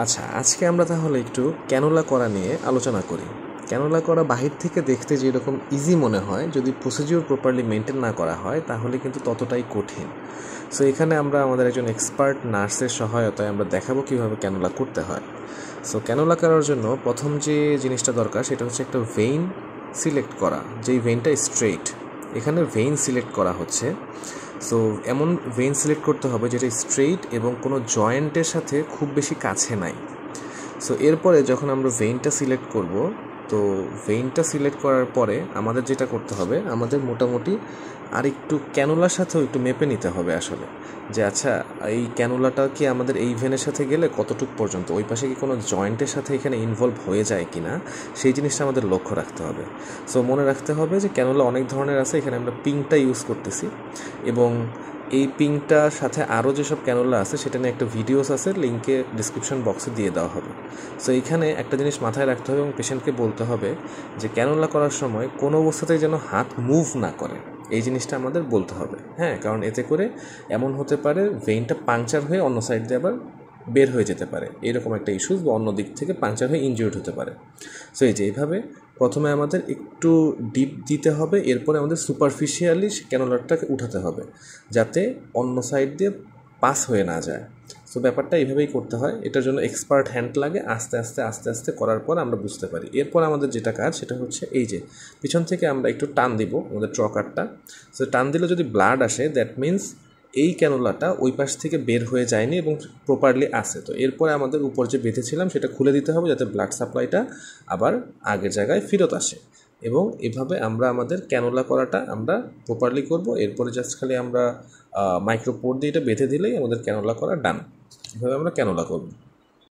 আচ্ছা, আজকে আমরা তাহলে একটু ক্যানোলা করা নিয়ে আলোচনা করি। ক্যানোলা করা বাহির থেকে দেখতে যেরকম ইজি মনে হয়, যদি প্রসিডিওর প্রপারলি মেনটেন না করা হয় তাহলে কিন্তু ততটাই কঠিন। সো এখানে আমরা আমাদের একজন এক্সপার্ট নার্সের সহায়তায় আমরা দেখাবো কীভাবে ক্যানোলা করতে হয়। সো ক্যানোলা করার জন্য প্রথম যে জিনিসটা দরকার সেটা হচ্ছে একটা ভেইন সিলেক্ট করা, যেই ভেইনটা স্ট্রেইট। এখানে ভেইন সিলেক্ট করা হচ্ছে। সো এমন ভেইন সিলেক্ট করতে হবে যেটা স্ট্রেইট এবং কোনো জয়েন্টের সাথে খুব বেশি কাছে নাই। সো এরপরে যখন আমরা ভেইনটা সিলেক্ট করব, তো ভেইনটা সিলেক্ট করার পরে আমাদের যেটা করতে হবে, আমাদের মোটামুটি আর একটু ক্যানোলার সাথেও একটু মেপে নিতে হবে আসলে, যে আচ্ছা এই ক্যানোলাটা কি আমাদের এই ভেনের সাথে গেলে কতটুক পর্যন্ত, ওই পাশে কি কোনো জয়েন্টের সাথে এখানে ইনভলভ হয়ে যায় কি না, সেই জিনিসটা আমাদের লক্ষ্য রাখতে হবে। সো মনে রাখতে হবে যে ক্যানোলা অনেক ধরনের আছে, এখানে আমরা পিংটা ইউজ করতেছি এবং এই পিংটার সাথে আরও যেসব ক্যানোলা আছে সেটা নিয়ে একটা ভিডিওস আছে, লিঙ্কে ডিসক্রিপশন বক্সে দিয়ে দেওয়া হবে। সো এইখানে একটা জিনিস মাথায় রাখতে হবে এবং পেশেন্টকে বলতে হবে যে ক্যানোলা করার সময় কোনো অবস্থাতেই যেন হাত মুভ না করে, এই জিনিসটা আমাদের বলতে হবে। হ্যাঁ, কারণ এতে করে এমন হতে পারে ভেইনটা পাংচার হয়ে অন্য সাইড দিয়ে আবার বের হয়ে যেতে পারে, এরকম একটা ইস্যুস, বা অন্য দিক থেকে পাংচার হয়ে ইনজিউর্ড হতে পারে। সো এই যে এইভাবে প্রথমে আমাদের একটু ডিপ দিতে হবে, এরপরে আমাদের সুপারফিশিয়ালি ক্যানোলারটাকে উঠাতে হবে যাতে অন্য সাইড দিয়ে পাস হয়ে না যায়। সো ব্যাপারটা এইভাবেই করতে হয়, এটার জন্য এক্সপার্ট হ্যান্ড লাগে। আস্তে আস্তে আস্তে আস্তে করার পর আমরা বুঝতে পারি। এরপর আমাদের যেটা কাজ সেটা হচ্ছে এই যে পিছন থেকে আমরা একটু টান দিব আমাদের ট্রকারটা। সো টান দিলে যদি ব্লাড আসে, দ্যাট মিনস এই ক্যানোলাটা ওই পাশ থেকে বের হয়ে যায়নি এবং প্রপারলি আসে। তো এরপরে আমাদের উপর যে বেঁধেছিলাম সেটা খুলে দিতে হবে যাতে ব্লাড সাপ্লাইটা আবার আগের জায়গায় ফেরত আসে। এবং এভাবে আমরা আমাদের ক্যানোলা করাটা আমরা প্রপারলি করব। এরপরে জাস্ট খালি আমরা মাইক্রোপোর্ট দিয়ে এটা বেঁধে দিলেই আমাদের ক্যানোলা করা ডান। এভাবে আমরা ক্যানোলা করব।